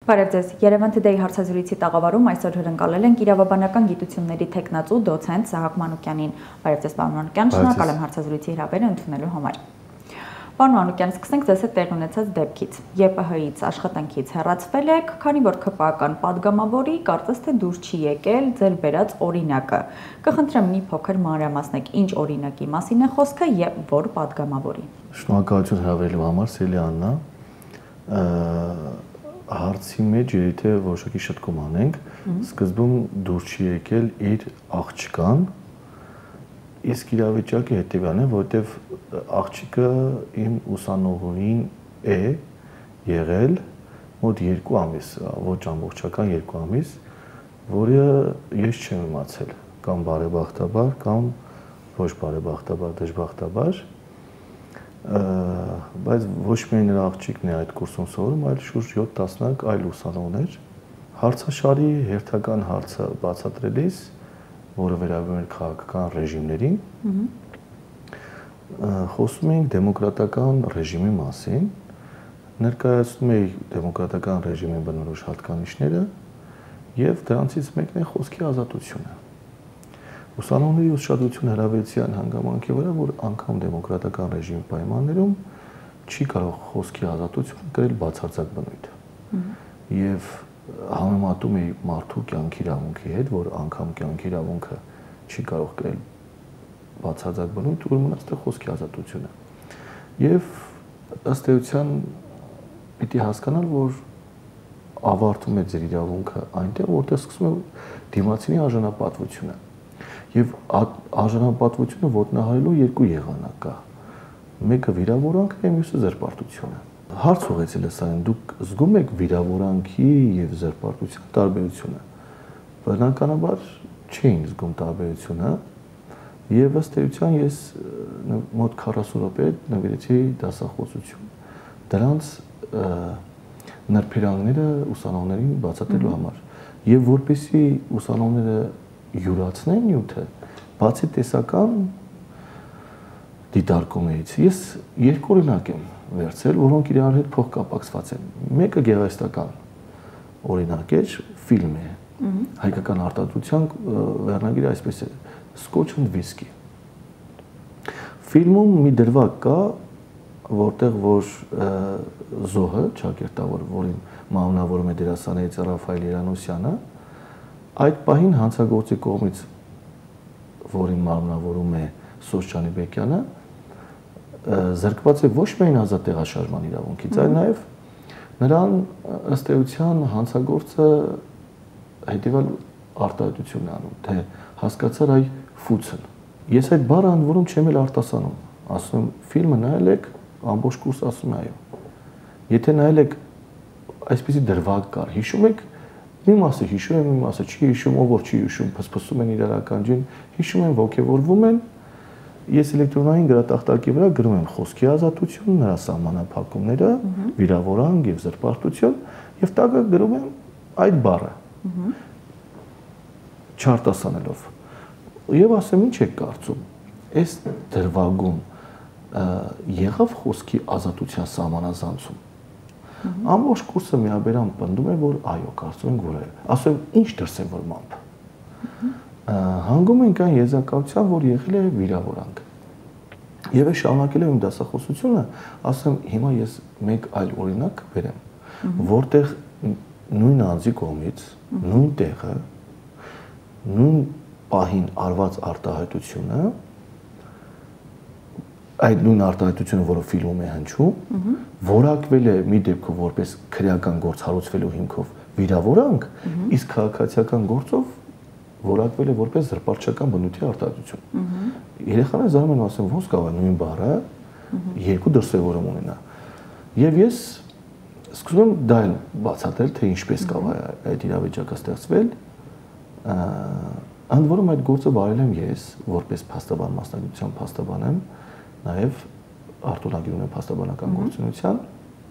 Բարև ձեզ, Երևան Today հարցազրույցի տաղավարում այսօր հրընկալել ենք իրավաբանական գիտությունների թեկնածու դոցենտ Սահակ Մանուկյանին։ Բարև ձեզ, պարոն Մանուկյան, շնորհակալ եմ հարցազրույցի հրավերը ընդունելու համար։ Պարոն Մանուկյան, սկսենք ձեզ հետ տեղի ունեցած դեպքից։ ԵՊՀ-ից աշխատանքից հեռացվել եք, քանի որ ԿՊԱ-կան падգամավորի կարծես թե դուրս չի եկել ձեր բերած օրինակը։ Կխնդրեմ մի փոքր մանրամասնեք, ինչ օրինակի մասին է խոսքը եւ որ падգամավորի։ Շնորհակալություն հրավերելու համար, Սելի Աննա։ Հարցի մեջ եթե որոշակի շտկում անենք, սկզբում դուրս չի եկել իր աղջկան, իսկ իրավիճակը հետևյալն է, որովհետև աղջիկը իմ ուսանողուհին է եղել մոտ 2 ամիս, ոչ ամբողջական 2 ամիս, որը ես չեմ իմացել, կամ բարեբախտաբար, կամ ոչ բարեբախտաբար, դժբախտաբար, բայց ոչ միայն նրա աղջիկն է այդ կուրսում սովորում, այլ շուրջ 7 տասնյակ այլ ուսանողներ։ Հարցաշարի հերթական հարցը բացատրելիս, որը վերաբերում է քաղաքական ռեժիմներին, խոսում ենք դեմոկրատական ռեժիմի մասին, ներկայացնում էի դեմոկրատական ռեժիմի բնորոշ հատկանիշները եւ դրանցից մեկն է խոսքի ազատությունը։ Ուսանողների ուշադրությունը հրավիրության հանգամանքի վրա, որ անգամ դեմոկրատական ռեժիմի պայմաններում չի կարող խոսքի ազատություն կրել բացարձակ բնույթ։ Եվ համեմատում էի մարդու կյանքի իրավունքի հետ, որ անգամ կյանքի իրավունքը չի կարող կրել բացարձակ բնույթ, ուրեմն այստեղ խոսքի ազատությունը։ Եվ ըստ էության պիտի հասկանալ, որ ավարտում է ձեր իրավունքը այնտեղ, որտեղ սկսում է դիմացինի արժանապատվությունը։ Եվ արժանապատվությունը ոտնահարելու երկու եղանակ կա։ Մեկը վիրավորանքն է, մյուսը զրպարտությունը։ Հարց ուղղեցել ես այն, դուք զգում եք վիրավորանքի եւ զրպարտության տարբերությունը։ Բնականաբար չէին զգում տարբերությունը, եւ ըստ էության ես մոտ 40 րոպե նվիրեցի դասախոսություն դրանց նրբերանգները ուսանողներին բացատրելու համար։ Եվ որպեսզի ուսանողները յուրացնեն նյութը, բացի տեսական դիտարկումից, ես երկու օրինակ եմ վերցրել, որոնք իրար հետ փոխկապակցված են։ Մեկը գեղարվեստական օրինակ է, ֆիլմ է, հայկական արտադրության վերնագիրը այսպես է, Scotch and Whisky։ Ֆիլմում մի դրվագ կա, որտեղ որ զոհը, ճակերտավոր, որին մանավորում է դերասաններից Ռաֆայել Երանոսյանը, այդ պահին հանցագործի կողմից, որին մանավորում է Սոս Ջանիբեկյանը, զրկված է ոչ միայն ազատ տեղաշարժման իրավունքից, այլ նաև նրան ըստ էության հանցագործը հետևյալ արտահայտությունն է անում, թե հասկացար այ ֆուցն։ Ես այդ բառը ընդ որում չեմ էլ արտասանում, ասում եմ ֆիլմը նայել եք, ամբողջ կուրս ասում է այո։ Եթե նայել եք այսպեսի դրվագ կար, հիշում եք, մի մասը հիշում եմ, մի մասը չի հիշում, ով որ չի հիշում, փսփսում են իրար ականջին, հիշում են, ոգևորվում են։ Ես էլեկտրոնային գրատախտակի վրա գրում եմ խոսքի ազատություն, նրա սահմանափակումները, վիրավորանք եւ զրպարտություն, եւ տակը գրում եմ այդ բառը։ Չարտասանելով։ Եվ ասեմ, ինչ եք կարծում։ Այս դրվագում եղավ խոսքի ազատության սահմանազանցում։ Ամբողջ կուրսը միաբերան պնդում է, որ այո, կարծում ենք, որ է։ Ասում եմ, ինչ դրսևորմամբ։ Հանգում ենք այն եզրակացության, որ եղել է վիրավորանք։ Եվ ես շարունակել եմ իմ դասախոսությունը, ասեմ, հիմա ես մեկ այլ օրինակ բերեմ, որտեղ նույն անձի կողմից, նույն տեղը, նույն պահին արված արտահայտությունը, այդ նույն արտահայտությունը, որը ֆիլմում է հնչում, որակվել է մի դեպքով որպես քրեական գործ հարուցվելու հիմքով վիրավորանք, իսկ քաղաքացիական գործով որակվել է որպես զրպարտչական բնույթի արտահայտություն։ Երեխաները զարմանում ասեն, ոնց կարող է նույն բառը երկու դրսևորում ունենա։ Եվ ես սկսում եմ դա բացատրել, թե ինչպես կարող է այդ իրավիճակը ստեղծվել։ Ընդ որում այդ գործը վարել եմ ես, որպես փաստաբան մասնագիտության փաստաբան եմ, նաև արտոնագիր ունեմ փաստաբանական գործունեության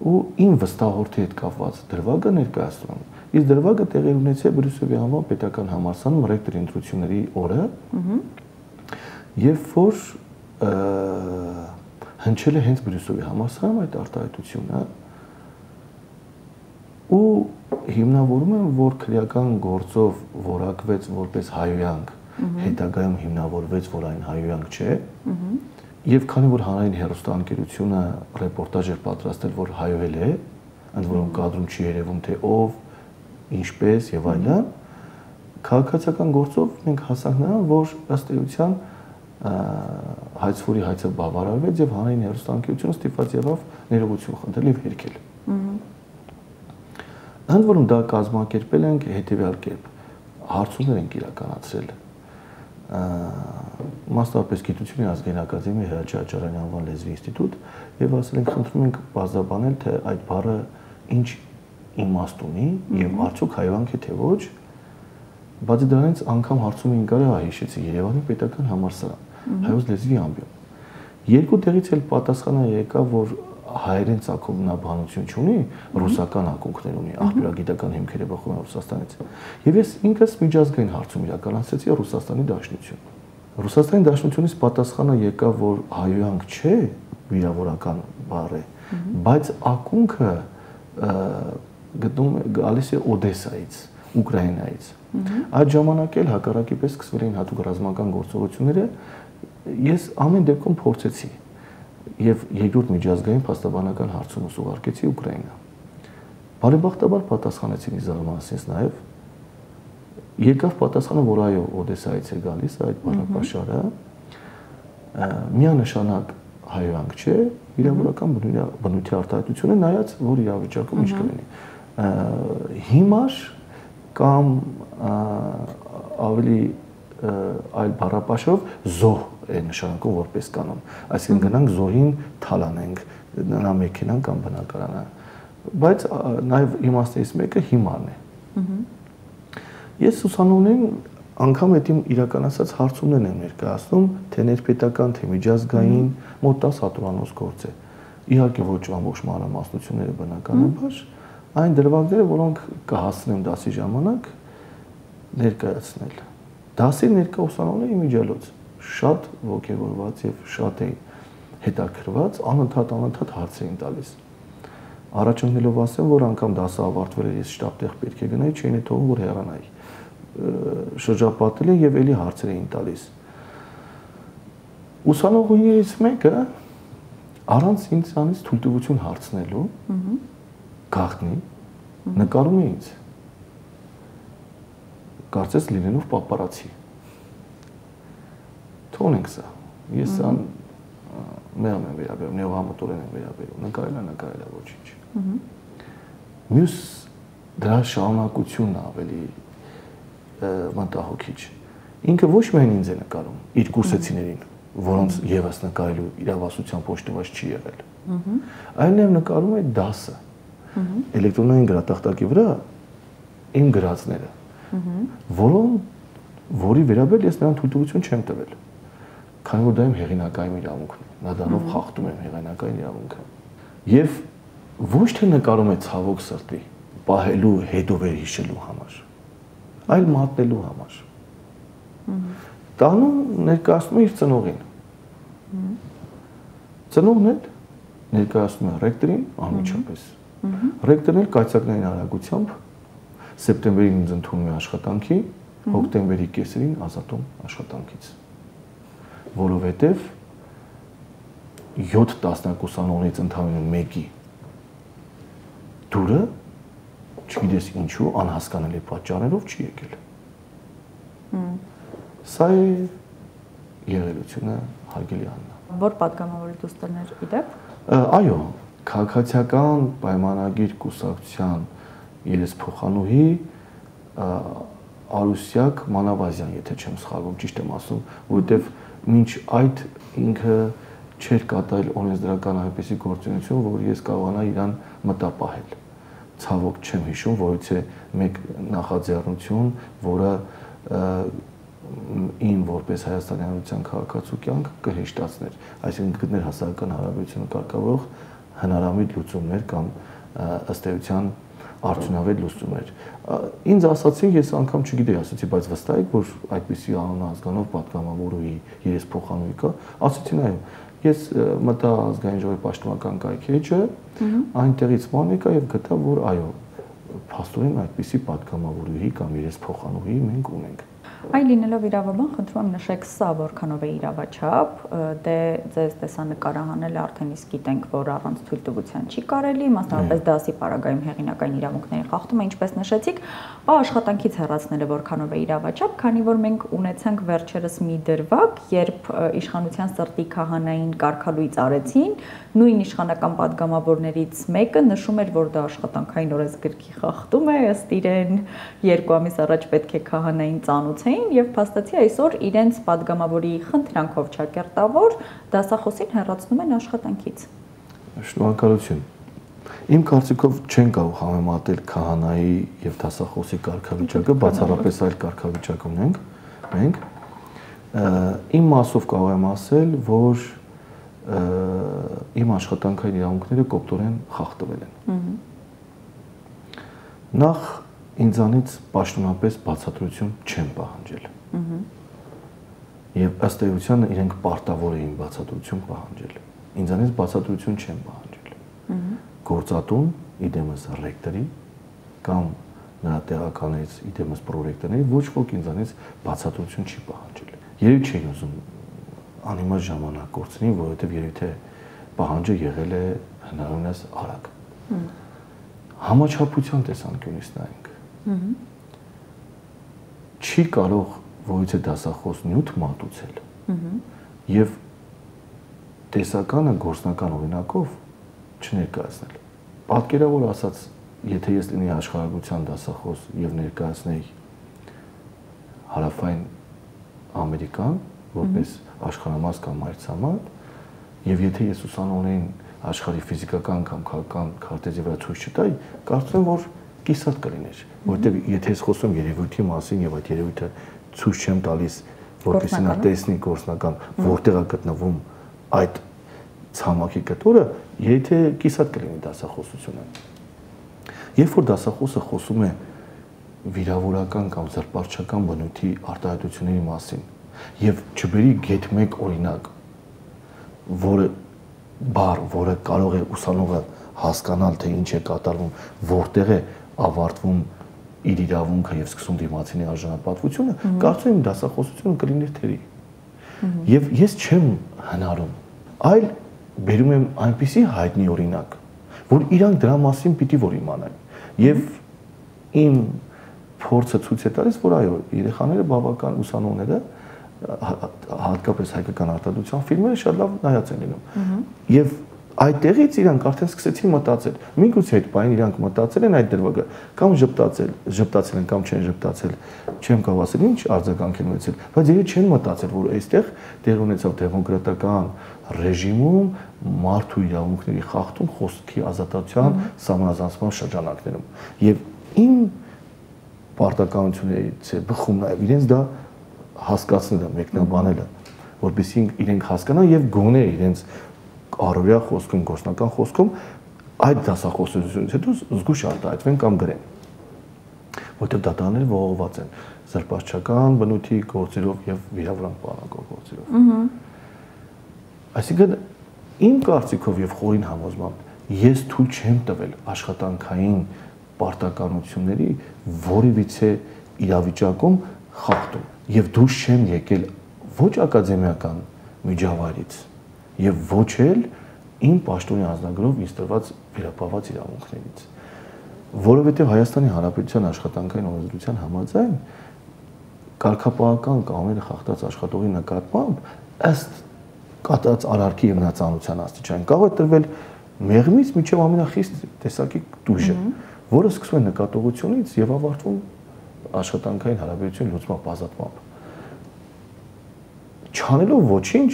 ու իմ վստահորդի հետ կապված դրվագը ներկայացնում եմ։ Իսկ դրվագը տեղի ունեցել Բրյուսելի անվան պետական համալսարանում ռեկտորի ընտրությունների օրը, երբ որ հնչել է հենց Բրյուսելի համալսարանում այդ արտահայտությունը ու հիմնավորում եմ, որ քրեական գործով որակվեց որպես հայոյանք, հետագայում հիմնավորվեց, որ այն հայոյանք չէ, եւ քանի որ հանրային հեռուստաընկերությունը ռեպորտաժ էր պատրաստել, որ հայոյել է, ընդ որում կադրում չի երևում թե ով, ինչպես եւ այլն, քաղաքացիական գործով մենք հասանք նրան, որ ըստ էության հայցվորի հայցը բավարարվեց եւ հանրային հեռուստաընկերությունը ստիպված եղավ ներողություն խնդրել եւ հերքել։ Ընդ որում դա կազմակերպել ենք հետեւյալ կերպ, հարցումներ ենք իրականացրել մասնավորապես Գիտությունների ազգային ակադեմիայի Հրաչյա Աճարյանի անվան լեզվի ինստիտուտ եւ ասել ենք խնդրում ենք բազաբանել թե այդ բառը ինչ իմաստ ունի եւ արդյոք հայոյանք է թե ոչ։ Բացի դրանից անգամ հարցում էին կարա հիշեցի Երևանի պետական համալսարան հայոց լեզվի ամբիոն։ Երկու տեղից էլ պատասխանը եկավ, որ հայերեն ցակումնաբանություն չունի, ռուսական ակունքներ ունի, աղբյուրագիտական հիմքեր է բխում Ռուսաստանից։ Եվ ես ինքս միջազգային հարցում իրականացրեցի Ռուսաստանի Դաշնություն։ Ռուսաստանի Դաշնությունից պատասխանը եկավ, որ հայոյանք չէ, վիրավորական բառ է, բայց ակունքը գալիս է Օդեսայից, Ուկրաինայից։ Այդ ժամանակ էլ հակառակի պես սկսվել էին հատուկ ռազմական գործողությունները, ես ամեն դեպքում փորձեցի եւ երկրորդ միջազգային փաստաբանական հարցումս ուղարկեցի Ուկրաինա։ Բարեբախտաբար պատասխանեցին Իզարմանցից նաեւ եկավ պատասխանը, որ այո, Օդեսայից է գալիս այդ բառապաշարը, միանշանակ հայոյանք չէ, իրավական բնույթի արտահայտությունը նայած, որ իրավիճակում ինչ կլինի։ Հիմար կամ ավելի այլ բառապաշարով զոհ է նշանակում որպես կանոն, այսինքն գնանք զոհին թալանենք, նա մեքենան կամ բնակարանը, բայց նաև իմաստներից մեկը հիմարն է։ Ես ուսանողներին անգամ այդ իմ իրականացած հարցումներն եմ ներկայացնում, թե ներպետական, թե միջազգային, մոտ 10 հատուրանոց գործ է։ Իհարկե ոչ ամբողջ մանրամասնությունները բնականաբար, այն դրվագները, որոնք կհասնեմ դասի ժամանակ ներկայացնել։ Դասի ներկա ուսանողների իմիջիալոց շատ ոգևորված եւ շատ էին հետաքրված, անընդհատ հարց էին տալիս։ Առաջընկնելով ասեմ, որ անգամ դասը ավարտվել էր, ես շտապտեղ պետք է գնայի, չէին է թողում, որ հեռանայի։ Շրջապատել եւ էլի հարցեր էին տալիս։ Ուսանողներից մեկը առանց ինձանից թույլտվություն հարցնելու գաղտնի նկարում է ինձ։ Կարծես լինելով պապարացի։ Թողնենք սա։ Ես սա մեղմ եմ վերաբերում, նեոհամատորեն եմ վերաբերում, նկարել է ոչինչ։ Մյուս դրա շարունակությունն ավելի մտահոգիչ։ Ինքը ոչ միայն ինձ է նկարում, իր կուրսեցիներին, որոնց եւս նկարելու իրավասության պոշտված չի եղել։ Այլ նաև նկարում է դասը։ Էլեկտրոնային գրատախտակի վրա իմ գրածները, որի վերաբերյալ ես նրան թույլտվություն չեմ տվել, քանի որ դա իմ հեղինակային իրավունքն է, նա դրանով խախտում եմ հեղինակային իրավունքը։ Եվ ոչ թե նկարում է ցավոք սրտի, պահելու հետո վերհիշելու համար, այլ մատնելու համար։ Տանում ներկայացնում է իր ծնողին։ Ծնողն էլ ներկայացնում է ռեկտորին անմիջապես։ Ռեկտորն էլ կայծակնային արագությամբ սեպտեմբերին ինձ ընդունում է աշխատանքի, հոկտեմբերի կեսերին ազատում աշխատանքից։ Որովհետև 7 տասնյակ ուսանողներից ընդամենը մեկի դուրը, չգիտես ինչու, անհասկանալի պատճառներով չի եկել։ Սա է եղելությունը, հարգելի Աննա։ Որ պատգամավորի դուստերներ իդեպ։ Այո, քաղաքացիական պայմանագիր կուսակցության երեսփոխանուհի Արուսյակ Մանավազյան, եթե չեմ սխալվում, ճիշտ եմ ասում, որովհետև մինչ այդ ինքը չէր կատարել օրենսդրական այնպիսի գործունեություն, որ ես կարողանայի իրան մտապահել։ Ցավոք չեմ հիշում, որից է մեկ նախաձեռնություն, որը ին որպես Հայաստանի Հանրության քաղաքացու կյանք կհեշտացներ, այսինքն գտներ հասարակական հարաբերությունը կարգավորող հնարամիտ լուծումներ կամ ըստ էության արդյունավետ լուծումներ։ Ինձ ասացին, ես անգամ չգիտեի, ասացի, բայց վստահ եք, որ այդպիսի անազգանով պատգամավորուհի երեսփոխանուհի կա, ասացին այո։ Ես մտա ազգային ժողովի պաշտոնական կայքէջը, այնտեղից ման եկա եւ գտա, որ այո, փաստորեն այդպիսի պատգամավորուհի կամ երեսփոխանուհի մենք ունենք։ Այ լինելով իրավաբան, խնդրում եմ նշեք սա որքանով է իրավաչափ, դե ձեզ տեսանկարահանել արդեն իսկ գիտենք, որ առանց թույլտվության չի կարելի, մասնավորապես դասի պարագայում հեղինակային իրավունքների խախտումը, ինչպես նշեցիք, աշխատանքից հեռացնելը որքանով է իրավաչափ, քանի որ մենք ունեցանք վերջերս մի դրվագ, երբ իշխանության սրտի քահանային կարգալույծ արեցին, նույն իշխանական падգամավորներից մեկը նշում էր, որ դա աշխատանքային օրենսգրքի խախտում է, ըստ իրեն 2 ամիս առաջ պետք է քահանային ծանոթեին եւ փաստացի այսօր իրենց падգամավորի խնդրանքով ճակերտավոր դասախոսին հեռացնում են աշխատանքից։ Շնորհակալություն։ Իմ կարծիքով չեն կարող համեմատել քահանայի եւ դասախոսի կարգավիճակը, բացառապես այլ կարգավիճակ ունենք մենք։ Իմ մասով կարող եմ ասել, որ իմ աշխատանքային իրավունքները կոպտորեն խախտվել են։ Նախ ինձանից պաշտոնապես բացատրություն չեն պահանջել։ Եվ ըստ էության իրենք պարտավոր էին բացատրություն պահանջել։ Ինձանից բացատրություն չեն պահանջել։ Գործատուն իդեմս ռեկտորի կամ նրա տեղակալներից իդեմս պրոռեկտորների ոչ ոք ինձանից բացատրություն չի պահանջել։ Երևի չէին ուզում անիմաստ ժամանակ կորցնի, որովհետև երևի թե պահանջը եղել է հնարավորինս արագ։ Համաչափության տեսանկյունից նայենք։ Չի կարող որից է դասախոս նյութ մատուցել եւ տեսականը գործնական օրինակով չներկայացնել։ Պատկերավոր ասած, եթե ես լինեի աշխարհագրության դասախոս եւ ներկայացնեի հարավային Ամերիկան որպես աշխարհամաս կամ մայրցամաք, եւ եթե ես ուսանողներին աշխարհի ֆիզիկական կամ քաղաքական քարտեզի վրա ցույց չտայի, կարծում եմ, որ կիսատ կլիներ, որովհետեւ եթե ես խոսում երևույթի մասին եւ այդ երևույթը ցույց չեմ տալիս, որպեսզի նա տեսնի գործնական որտեղ է գտնվում այդ ցամաքի կտորը, եթե կիսատ կլինի դասախոսությունը։ Երբ որ դասախոսը խոսում է վիրավորական կամ զրպարտչական բնույթի արտահայտությունների մասին եւ չբերի գեթ 1 օրինակ, որը կարող է ուսանողը հասկանալ, թե ինչ է կատարվում, որտեղ է ավարտվում իր իրավունքը եւ սկսում դիմացինի արժանապատվությունը, կարծում եմ դասախոսությունը կլիներ թերի։ Եվ ես չեմ հնարում, այլ բերում եմ այնպիսի հայտնի օրինակ, որ իրանք դրա մասին պիտի որ իմանան։ Եվ իմ փորձը ցույց է տալիս, որ այո, երեխաները բավական ուսանողները հատկապես հայկական արտադրության ֆիլմերը շատ լավ նայած են լինում։ Եվ այդտեղից իրանք արդեն սկսեցին մտածել։ Միգուցե այդ բանը իրանք մտածել են այդ դրվագը, կամ ժպտացել են կամ չեն ժպտացել, չեմ կարող ասել ինչ արձագանք են ունեցել, բայց երբ չեն մտածել, որ այստեղ տեղ ունեցավ դեմոկրատական ռեժիմում մարդու իրավունքների խախտում խոսքի ազատության սահմանազանցման շրջանակներում։ Եվ իմ պարտականություններից է բխում նաև իրենց դա հասկացնելը, մեկնաբանելը, որպեսզի իրենք հասկանան եւ գոնե իրենց առօրյա խոսքում, գործնական խոսքում այդ դասախոսությունից հետո զգուշ արտահայտվեն կամ գրեն։ Որտեղ դատարանները ողողված են զրպարտչական բնույթի գործերով եւ վիրավորանք պահանջող գործերով։ Այսինքն իմ կարծիքով եւ խորին համոզմամբ ես թույլ չեմ տվել աշխատանքային պարտականությունների որևիցե իրավիճակում խախտում եւ դուրս չեմ եկել ոչ ակադեմիական միջավայրից եւ ոչ էլ իմ պաշտոնի անձնագրով ինձ տրված վերապահված իրավունքներից, որովհետեւ Հայաստանի Հանրապետության աշխատանքային օրենսդրության համաձայն կարգապահական կանոնները խախտած աշխատողի նկատմամբ ըստ կատարած արարքի եւ նացանության աստիճան կարող է տրվել մեղմից մինչեւ ամենախիստ տեսակի դույժը, որը սկսվում է նկատողությունից եւ ավարտվում աշխատանքային հարաբերություն լուծմամբ ազատմամբ։ Չանելով ոչինչ,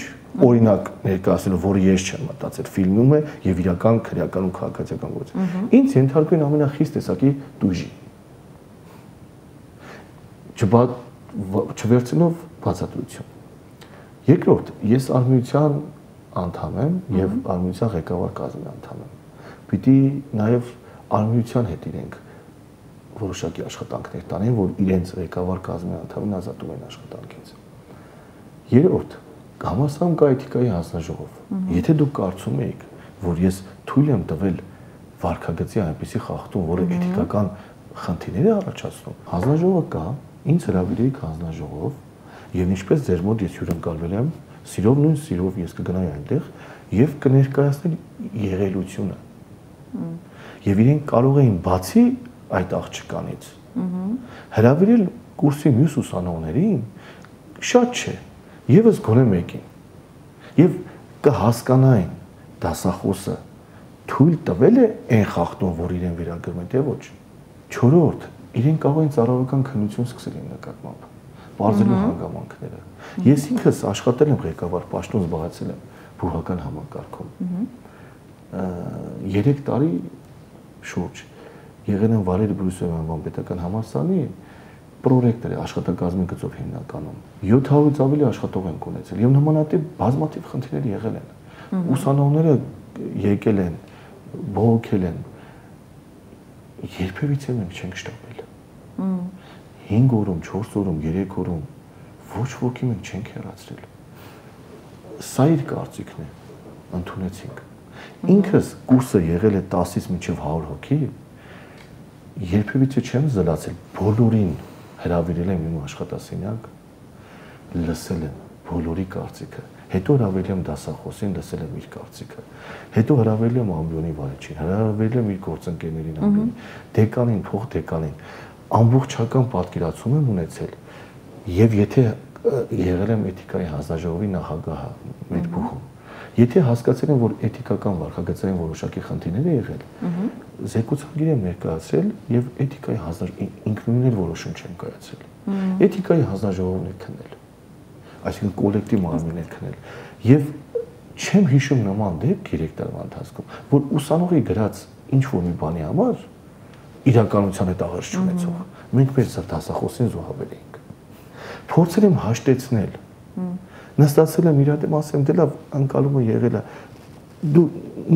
օրինակ ներկայացնելով, որը ես չեմ մտածել, ֆիլմում է եւ իրական քրեական ու քաղաքացիական գործ։ Ինձ ենթարկում են ամենախիստ տեսակի դույժի։ Չվերցնելով բացատրություն։ Երկրորդ, ես արմենիության անդամ եմ եւ արմենիության ղեկավար կազմի անդամ եմ։ Պիտի նաեւ արմենիության հետ իրենք որոշակի աշխատանքներ տանեն, որ իրենց ղեկավար կազմի անդամին ազատում են աշխատանքից։ Երրորդ, համասարում կա էթիկայի հանձնաժողով։ Եթե դուք կարծում եք, որ ես թույլ եմ տվել վարքագծի այնպիսի խախտում, որը էթիկական խնդիրներ է առաջացնում։ Հանձնաժողովը կա, ինձ հրավիրեիք հանձնաժողով, եւ ինչպես ձեր մոտ ես հյուրընկալվել եմ, սիրով նույն սիրով ես կգնայի այնտեղ եւ կներկայացնեմ եղելությունը։ Եվ իրենք կարող էին բացի այդ աղջկանից հրավիրել կուրսի մյուս ուսանողներին շատ չէ, եւս գոնե մեկին։ Եվ կհասկանային դասախոսը թույլ տվել է այն խախտում, որ իրեն վերագրում են, թե ոչ։ Չորրորդ, իրենք կարող են ծառայական քննություն սկսել իմ նկատմամբ, բարձրելու հանգամանքները։ Ես ինքս աշխատել եմ ղեկավար պաշտոն զբաղեցել եմ բուհական համակարգում։ 3 տարի շուրջ եղել եմ Վալերի Բրուսովյան անվան պետական համալսարանի պրոռեկտոր աշխատակազմի գծով հիմնականում 700-ից ավելի աշխատող ենք ունեցել եւ նմանատիպ բազմաթիվ խնդիրներ եղել են։ Ուսանողները եկել են, բողոքել են, երբևիցե մենք չենք շտապել։ 5 օրում, 4 օրում, 3 օրում ոչ ոքի մենք չենք հեռացրել։ Սա իր կարծիքն է, ընդունեցինք։ Ինքս կուրսը եղել է 10-ից մինչև 100 հոգի, երբևիցե չեմ զլացել, բոլորին հրավիրել եմ իմ աշխատասենյակ, լսել եմ բոլորի կարծիքը, հետո հրավիրել եմ դասախոսին, լսել եմ իր կարծիքը, հետո հրավիրել եմ ամբիոնի վարչին, հրավիրել եմ իր գործընկերներին ամբիոնի, դեկանին, փոխդեկանին, ամբողջական պատկերացում եմ ունեցել, եւ եթե եղել եմ էթիկայի հանձնաժողովի նախագահը մեր փոխում, եթե հասկացել եմ, որ էթիկական վարքագծային որոշակի խնդիրներ է եղել, զեկուցանքիր եմ ներկայացրել եւ էթիկայի ինքնուրույն որոշում չեմ կայացրել։ Էթիկայի հանձնաժողովն է քննել, այսինքն կոլեկտիվ մարմին է քննել եւ չեմ հիշում նման դեպք 3 տարվա ընթացքում, որ ուսանողի գրած ինչ որ մի բանի համար իրականության հետ աղերս չունեցող։ Մենք մեր դասախոսին զոհաբել էինք։ Փորձել եմ հաշտեցնել։ Նստացել եմ իր հետ ասեմ, դե լավ, անցալումը եղել է։ Դու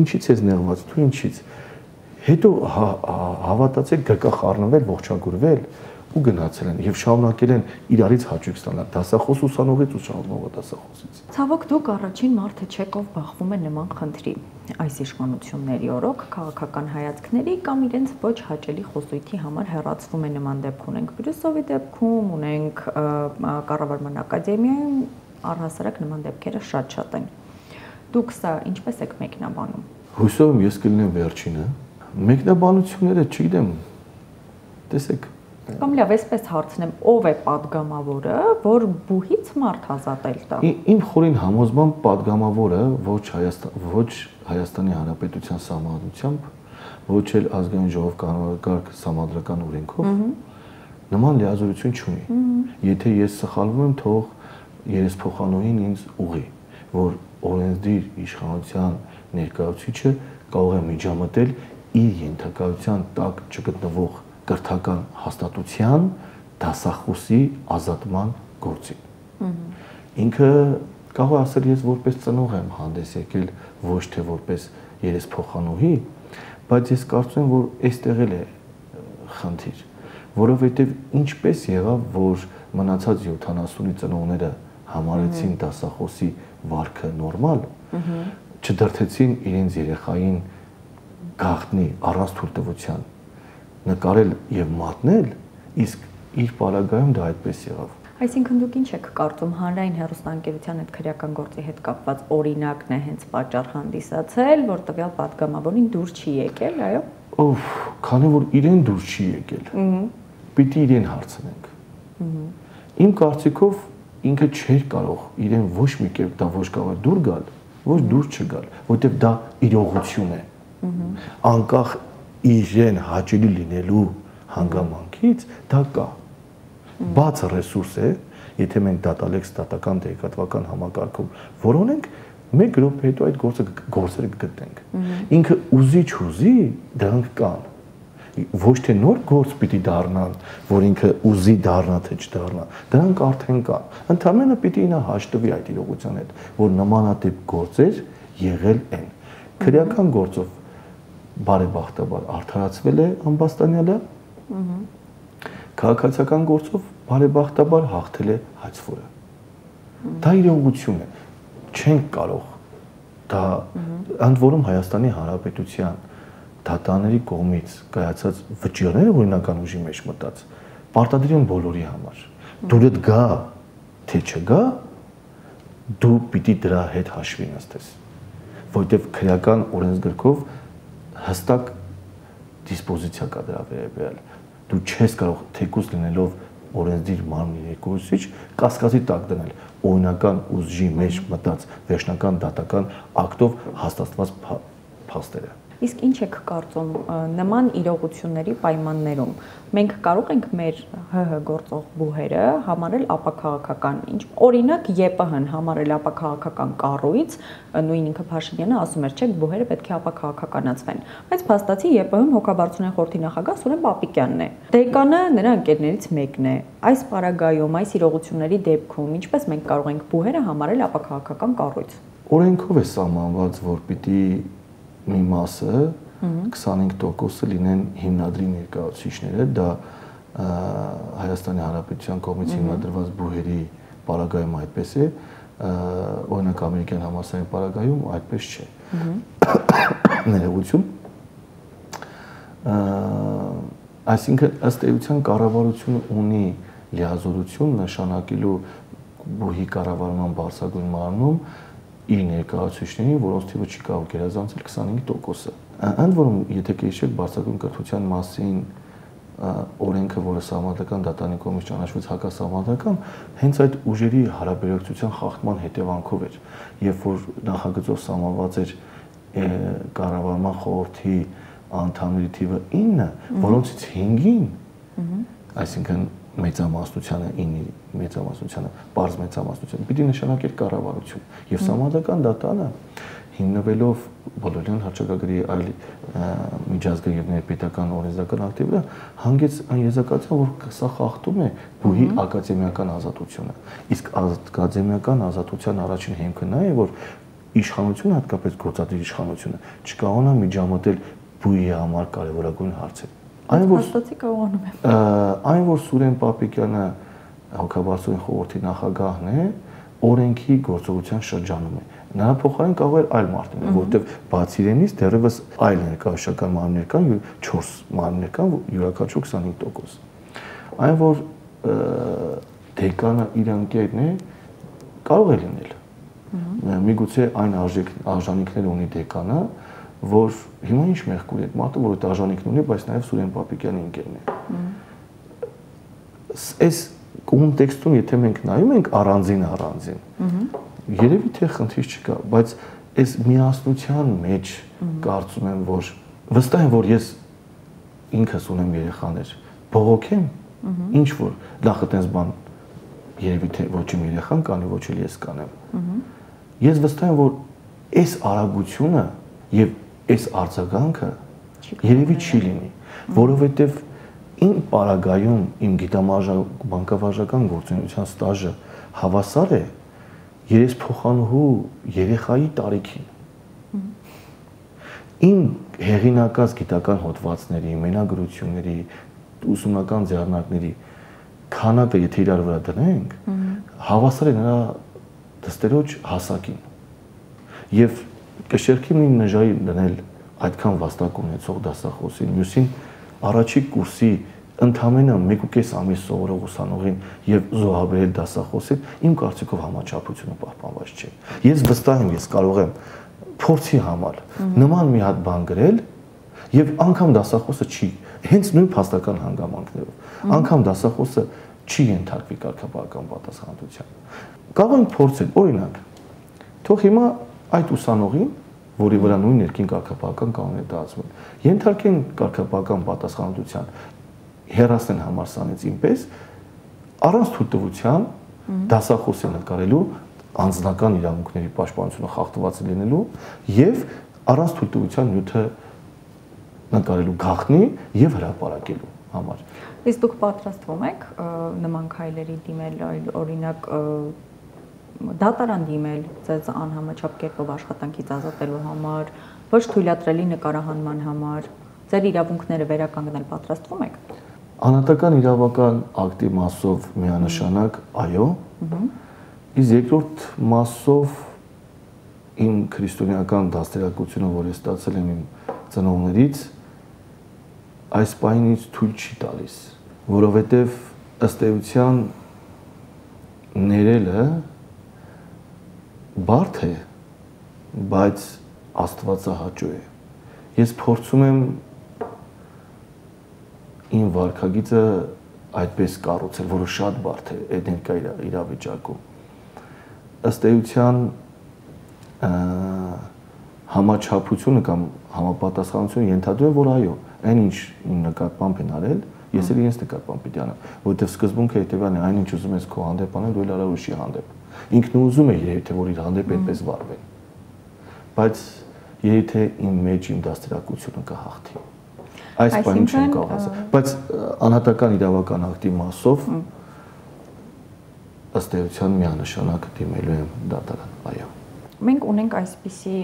ինչի՞ց ես նեղված, դու ինչի՞ց։ Հետո հավատացեք գրկա խառնվել, ողջագուրվել ու գնացել են եւ շարունակել են իրարից հաճույք ստանալ դասախոս ուսանողից ու շարունակող դասախոսից։ Ցավոք դուք առաջին մարդը չեք, ով բախվում է նման խնդրի։ Այս իշխանությունների օրոք քաղաքական հայացքների կամ իրենց ոչ հաճելի խոսույթի համար հեռացվում է նման դեպք ունենք Բրուսովի դեպքում, ունենք Կառավարման ակադեմիայում, առհասարակ նման դեպքերը շատ են։ Դուք սա ինչպես եք մեկնաբանում։ Հուսով եմ ես կլինեմ վերջինը։ Մեկնաբանությունները չգիտեմ։ Տեսեք, կամ լավ, այսպես հարցնեմ, ով է падգամավորը, որ բուհից մարդ ազատել տա։ Իմ խորին համոզմամբ падգամավորը ոչ Հայաստանի Հանրապետության սահմանությամբ, ոչ էլ ազգային ժողով կանոնակարգ սահմանադրական օրենքով նման լիազորություն չունի։ Եթե ես սխալվում եմ, թող երեսփոխանուհին ինձ ուղի, որ օրենսդիր իշխանության ներկայացուցիչը կարող է միջամտել իր ենթակայության տակ չգտնվող կրթական հաստատության դասախոսի ազատման գործին։ Ինքը կարող է ասել ես որպես ծնող եմ հանդես եկել, ոչ թե որպես երեսփոխանուհի, բայց ես կարծում եմ, որ այստեղ էլ է խնդիր, որովհետև ինչպես եղավ, որ մնացած 70-ի ծնողները համարեցին դասախոսի վարքը նորմալ, չդրթեցին իրենց երեխային գաղտնի առանց թույլտվության նկարել եւ մատնել, իսկ իր պարագայում դա այդպես եղավ։ Այսինքն դուք ինչ եք կարծում, հանրային հեռուստաընկերության հետ քրեական գործի հետ կապված օրինակն է հենց պատճառ հանդիսացել, որ տվյալ падգամավորին դուր չի եկել, այո։ Ով, քանի որ իրեն դուր չի եկել։ Պիտի իրեն հարցնենք։ Իմ կարծիքով ինքը չէր կարող իրեն ոչ մի կերպ դա ոչ կարող դուր գալ, ոչ դուր չգալ, որտեղ դա իրողություն է։ Անկախ իրեն հաճելի լինելու հանգամանքից դա կա։ Բաց ռեսուրս է, եթե մենք դատալեքս դատական տեղեկատվական համակարգում որոնենք, 1 րոպե հետո այդ գործերը կգտնենք։ Ինքը ուզի չուզի դրանք կան։ Ոչ թե նոր գործ պիտի դառնան, որ ինքը ուզի դառնա թե չդառնա, դրանք արդեն կան։ Ընդհանրապես պիտի նա հաշտվի այդ իրողության հետ, որ նմանատիպ գործեր եղել են։ Քրեական գործով բարեբախտաբար արդարացվել է ամբաստանյալը, քաղաքացիական գործով բարեբախտաբար հաղթել է հայցվորը։ Դա իրողություն է, չենք կարող դա ընդ որում Հայաստանի Հանրապետության դատաների կողմից կայացած վճիռները օրինական ուժի մեջ մտած պարտադիր են բոլորի համար։ Դուրդ գա, թե չգա, դու պիտի դրա հետ հաշվի նստես, որտեղ քրեական օրենսգրքով հստակ դիսպոզիցիա կա դրա վերաբերյալ։ Դու չես կարող թեկուզ լինելով օրենսդիր մարմնի ներկայացուցիչ կասկածի տակ դնել օրինական ուժի մեջ մտած վերջնական դատական ակտով հաստատված փաստերը։ Իսկ ինչ եք կարծում նման իրողությունների պայմաններում մենք կարող ենք մեր ՀՀ գործող բուհերը համարել ապաքաղաքական, ինչ օրինակ ԵՊՀ-ն համարել ապաքաղաքական կառույց, նույն ինքը Փաշինյանը ասում էր, չէ, բուհերը պետք է ապաքաղաքականացվեն, բայց փաստացի ԵՊՀ-ում հոգաբարձության խորհրդի նախագահ Սուրեն Պապիկյանն է։ Դեկանը նրա ընկերներից մեկն է։ Այս պարագայում, այս իրողությունների դեպքում ինչպես մենք կարող ենք բուհերը համարել ապաքաղաքական կառույց։ Օրենքով է սահմանված, որ պիտի մի մասը 25% լինեն հիմնադրի ներկայացուցիչները, դա Հայաստանի Հանրապետության կողմից հիմնադրված բուհերի պարագայում այդպես է, օրինակ ամերիկյան համալսարանի պարագայում այդպես չէ։ Ներողություն։ Այսինքն ըստ էության կառավարությունը ունի լիազորություն նշանակելու բուհի կառավարման բարձրագույն մարմնում իր ներկայացուցիչներին, որոնց թիվը չի կարող գերազանցել 25%-ը։ Ընդ որում, եթե կհիշեք բարձրագույն կրթության մասին օրենքը, որը սահմանադրական դատարանի կողմից ճանաչվեց հակասահմանադրական, հենց այդ ուժերի հարաբերակցության խախտման հետևանքով էր, երբ որ նախագծով սահմանված էր կառավարման խորհրդի անդամների թիվը 9, որոնցից 5-ին, այսինքն մեծամասնությանը 9-ի մեծամասնությանը, բարձ մեծամասնությանը պիտի նշանակեր կառավարություն։ Եվ սահմանադրական դատարանը հիմնվելով Բոլորյան հռչակագրի այլ միջազգային եւ ներպետական օրենսդրական ակտի վրա հանգեց այն եզրակացության, որ սա խախտում է բուհի ակադեմիական ազատությունը։ Իսկ ակադեմիական ազատության առաջին հիմքը նա է, որ իշխանությունը, հատկապես գործադիր իշխանությունը, չկարողանա միջամտել բուհի համար կարևորագույն հարցեր։ Այն որ Սուրեն Պապիկյանը հոգաբարձության խորհրդի նախագահն է, օրենքի գործողության շրջանում է։ Նրա փոխարեն կարող էր այլ մարդ լինել, որովհետև բացի իրենից դեռևս այլ ներկայացական մարմիններ կան, 4 մարմիններ կան, յուրաքանչյուր 25%։ Այն որ դեկանը իր ընկերն է, կարող է լինել։ Միգուցե այն արժանինքներ ունի դեկանը, որ հիմա ինչ մեղք ունի այդ մարդը, որ այդ արժանինքն ունի, բայց նաև Սուրեն Պապիկյանի ընկերն է։ Այս կոնտեքստում, եթե մենք նայում ենք առանձին, երևի թե խնդիր չկա, բայց այս միասնության մեջ կարծում եմ, որ վստահ եմ, որ ես ինքս ունեմ երեխաներ, բողոքեմ, ինչ որ նախ այդպես բան երևի թե ոչ իմ երեխան կանի, ոչ էլ ես կանեմ։ Ես վստահ եմ, որ այս արագությունը եւ այս արձագանքը երևի չի լինի, որովհետեւ իմ պարագայում իմ բանկավարժական գործունեության ստաժը հավասար է երեսփոխանուհու երեխայի տարիքին։ Իմ հեղինակած գիտական հոդվածների, մենագրությունների, ուսումնական ձեռնարկների քանակը եթե իրար վրա դնենք, հավասար է նրա դստերոջ հասակին։ Եվ կշերքի մի նժայի դնել այդքան վաստակ ունեցող դասախոսին, մյուսին առաջի կուրսի ընդամենը 1.5 ամիս սովորող ուսանողին եւ զոհաբերել դասախոսին, իմ կարծիքով համաչափությունը պահպանված չէ։ Ես վստահ եմ, ես կարող եմ փորձի համար նման մի հատ բան գրել եւ անգամ դասախոսը չի, հենց նույն փաստական հանգամանքներով, անգամ դասախոսը չի ենթարկվի կարգապահական պատասխանատվության։ Կարող ենք փորձել, օրինակ, թող հիմա այդ ուսանողին, որի վրա նույն ներքին կարգապահական կանոն է դասվում, ենթարկեն կարգապահական պատասխանատվության, հեռացնեն համալսարանից ինպես, առանց թույլտվության դասախոսի նկարելու, անձնական իրավունքների պաշտպանությունը խախտված լինելու եւ առանց թույլտվության նյութը նկարելու գաղտնի եւ հրապարակելու համար։ Իսկ դուք պատրաստվում եք նման քայլերի դիմել, օրինակ դատարան դիմել ձեզ անհամաչափ կերպով աշխատանքից ազատելու համար, ոչ թույլատրելի նկարահանման համար, ձեր իրավունքները վերականգնել պատրաստվում եք։ Անհատական իրավական ակտի մասով միանշանակ այո, իսկ երկրորդ մասով իմ քրիստոնեական դաստիարակությունը, որ ես ստացել եմ իմ ծնողներից այս պայմանից թույլ չի տալիս, որովհետև ըստ էության ներելը բարդ է, բայց աստվածահաճո է։ Ես փորձում եմ իմ վարքագիծը այդպես կառուցել, որը շատ բարդ է այդ ներկա իրավիճակում։ Ըստ էության համաչափությունը կամ համապատասխանությունը ենթադրում է, որ այո, այնինչ իմ նկատմամբ են արել, ես էլ իրենց նկատմամբ պիտի անեմ, որովհետև սկզբունքը հետևյալն է, այնինչ ուզում ես քո հանդեպ անել, դու էլ արա ուրիշի հանդեպ։ Ինքն ուզում է երևի թե որ իր հանդեպ այդպես վարվեն։ Բայց երևի թե իմ մեջ իմ դաստիարակությունը կհաղթի։ Այս բանը չեմ կարող ասել, բայց անհատական իրավական ակտի մասով ըստ էության միանշանակ դիմելու եմ դատարան, այո։ Մենք ունենք այսպիսի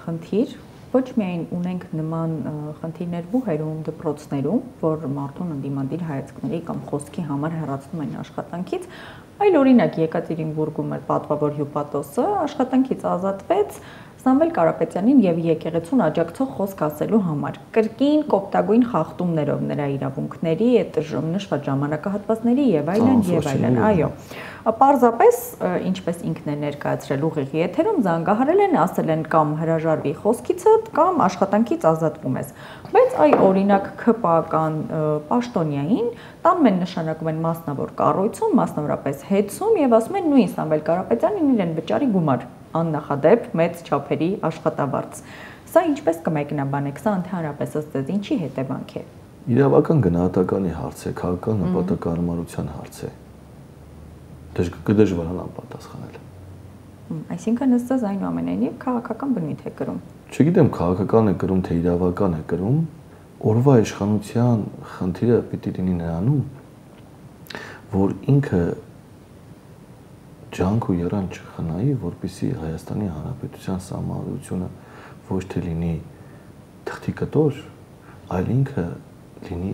խնդիր, ոչ միայն ունենք նման խնդիրներ բուհերում, դպրոցներում, որ մարդուն ընդդիմադիր հայացքների կամ խոսքի համար հեռացնում են աշխատանքից, այլ օրինակ Եկատերինբուրգում էր պատվավոր հյուպատոսը աշխատանքից ազատվեց Սամվել Կարապետյանին եւ եկեղեցուն աջակցող խոսք ասելու համար։ Կրկին կոպտագույն խախտումներով նրա իրավունքների, այդ նշված ժամանակահատվածների եւ այլն, այո։ Պարզապես, ինչպես ինքն է ներկայացրել ուղիղ եթերում, զանգահարել են, ասել են կամ հրաժարվի խոսքիցդ, կամ աշխատանքից ազատվում ես։ Բայց այ օրինակ ԿՓԱ-կան պաշտոնյային տանում են նշանակում են մասնավոր կառույցում, մասնավորապես հետցում եւ ասում են նույն Սամվել Կարապետյանին իրեն վճարի գումար աննախադեպ մեծ չափերի աշխատավարձ։ Սա ինչպես կմեկնաբանեք, սա ընդհանրապես ըստ ձեզ ինչի հետևանք է։ Իրավական գնահատականի հարց է, քաղաքական նպատակարարության հարց է։ Կդժվարանա պատասխանել։ Այսինքն ըստ ձեզ այնուամենայնիվ քաղաքական բնույթ է կրում։ Չգիտեմ քաղաքական է կրում, թե իրավական է կրում, օրվա իշխանության խնդիրը պիտի լինի նրանում, որ ինքը ջանք ու երան չխնայի, որպեսզի Հայաստանի Հանրապետության սահմանադրությունը ոչ թե լինի թղթի կտոր, այլ ինքը լինի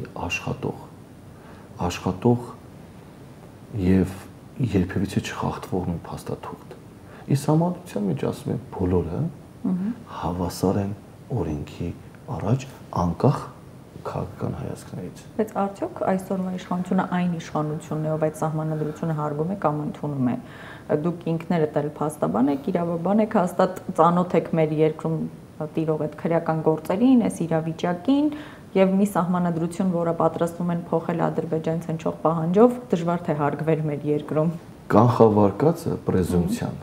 աշխատող եւ երբևիցե չխախտվող մի փաստաթուղթ։ Իսկ համադրության մեջ ասում են բոլորը հավասար են օրենքի առաջ անկախ քաղաքական հայացքներից։ Բայց արդյոք այսօրվա իշխանությունը այն իշխանությունն է, ով այդ սահմանադրությունը հարգում է կամ ընդունում է։ Դուք ինքներդ էլ փաստաբան եք, իրավաբան եք, հաստատ ծանոթ եք մեր երկրում տիրող այդ քրեական գործերին, այս իրավիճակին եւ մի սահմանադրություն, որը պատրաստվում են փոխել ադրբեջանից հնչող պահանջով, դժվար թե հարգվեր մեր երկրում։ Կանխավարկածը պրեզումպցիան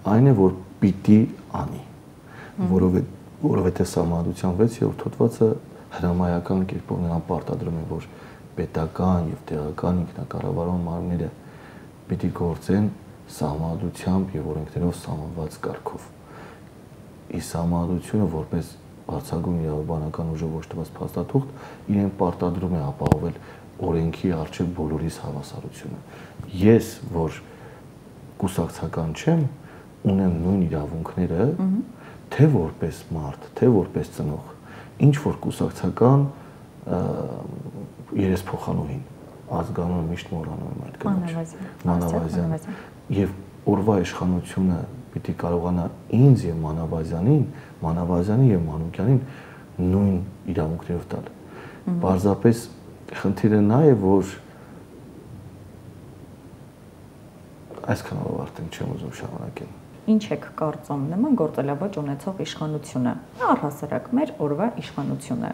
այն է, որ պիտի անի, որովհետեւ սահմանադրության 6-րդ հոդվածը հրամայական կերպով նրան պարտադրում է, որ պետական եւ տեղական ինքնակառավարման մարմինները պիտի գործեն սահմանադրությամբ եւ օրենքներով սահմանված կարգով։ Իսկ սահմանադրությունը որպես բարձրագույն իրավաբանական ուժով օժտված փաստաթուղթ իրեն պարտադրում է ապահովել օրենքի առջև բոլորիս հավասարությունը։ Ես, որ կուսակցական չեմ, ունեմ նույն իրավունքները, թե որպես մարդ, թե որպես ծնող, ինչ որ կուսակցական երեսփոխանուհին, ազգանունը միշտ մոռանում եմ այդ կնոջ, Մանավազյան, եւ օրվա իշխանությունը պիտի կարողանա ինձ եւ Մանավազյանի եւ Մանուկյանին նույն իրավունքներով տալ։ Պարզապես խնդիրը նա է, որ այսքանով արդեն չեմ ուզում շարունակել։ Ինչ եք կարծում նման գործելավոճ ունեցող իշխանությունը, առհասարակ մեր օրվա իշխանությունը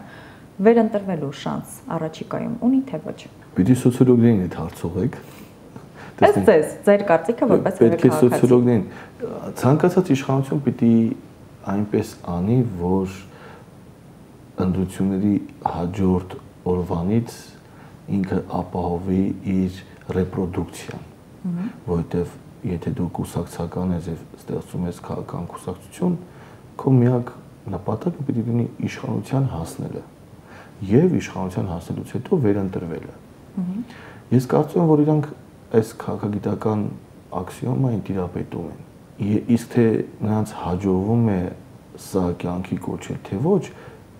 վերընտրվելու շանս առաջիկայում ունի թե ոչ։ Պիտի սոցիոլոգներին այդ հարցողեք։ Ըստ ձեզ, ձեր կարծիքը որպես պետք է սոցիոլոգներին ցանկացած իշխանություն պիտի այնպես անի, որ ընտրությունների հաջորդ օրվանից ինքը ապահովի իր ռեպրոդուկցիան, որովհետև եթե դու կուսակցական ես եւ ստեղծում ես քաղաքական կուսակցություն, քո միակ նպատակը պիտի լինի իշխանության հասնելը եւ իշխանության հասնելուց հետո վերընտրվելը։ Ես կարծում եմ, որ իրանք այս քաղաքագիտական աքսիոմային տիրապետում են։ Իսկ թե նրանց հաջողվում է սա կյանքի կոչել թե ոչ,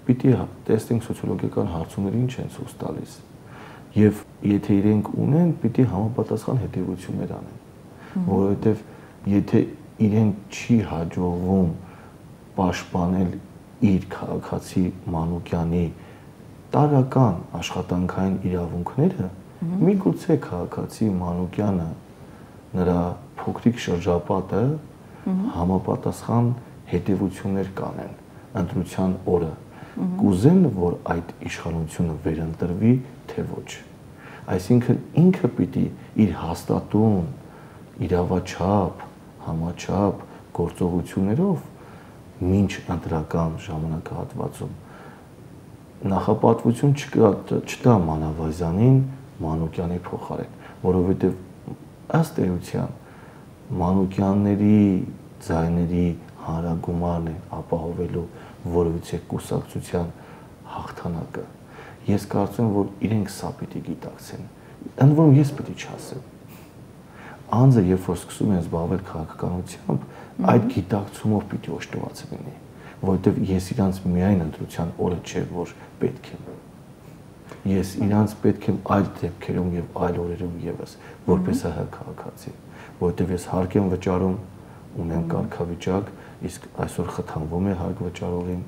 պիտի տեսնենք սոցիոլոգիական հարցումները ինչ են ցույց տալիս։ Եվ եթե իրենք ունեն, պիտի համապատասխան հետևություններ անեն, որովհետև եթե իրեն չի հաջողվում պաշտպանել իր քաղաքացի Մանուկյանի տարական աշխատանքային իրավունքները, միգուցե քաղաքացի Մանուկյանը նրա փոքրիկ շրջապատը համապատասխան հետևություններ կանեն ընտրության օրը, կուզեն, որ այդ իշխանությունը վերընտրվի, թե ոչ։ Այսինքն ինքը պիտի իր հաստատուն, իրավաչափ, համաչափ գործողություններով մինչ ընտրական ժամանակահատվածում նախապատվություն չտա Մանավազյանին Մանուկյանի փոխարեն, որովհետև ըստ էության Մանուկյանների ձայների հանրագումարն է ապահովելու որևիցե կուսակցության հաղթանակը։ Ես կարծում եմ, որ իրենք սա պիտի գիտակցեն։ Ընդ որում ես պիտի չասեմ։ Անձը, երբ որ սկսում է զբաղվել քաղաքականությամբ, այդ գիտակցումով պիտի օժտված լինի, որովհետև ես իրանց միայն ընտրության օրը չէ, որ պետք եմ։ Ես իրանց պետք եմ այլ դեպքերում եւ այլ օրերում եւս, որպես ՀՀ քաղաքացի, որովհետև ես հարկ եմ վճարում, ունեմ կարգավիճակ, իսկ այսօր խթանվում է հարկ վճարողին։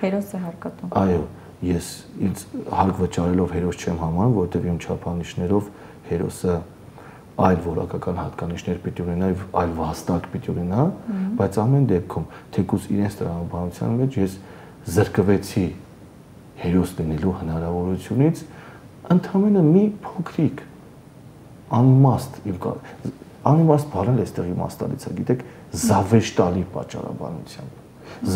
Հերոս է հարկատում։ Այո, ես ինձ հարկ վճարելով հերոս չեմ համարում, որովհետև իմ չափանիշներով հերոսը այլ որակական հատկանիշներ պիտի ունենա, այլ վաստակ պիտի ունենա, բայց ամեն դեպքում թեկուզ իրենց տրամաբանության մեջ ես զրկվեցի հերոս լինելու հնարավորությունից ընդհանրապես մի փոքրիկ անիմաստ բառը այստեղ իմաստալից է, գիտեք, զավեշտալի պատճառաբանությամբ,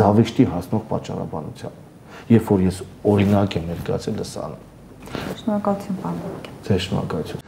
զավեշտի հասնող պատճառաբանությամբ, երբ որ ես օրինակ եմ ներկայացել սանը։ Շնորհակալություն, պարոն։ Ձեր շնորհակալություն։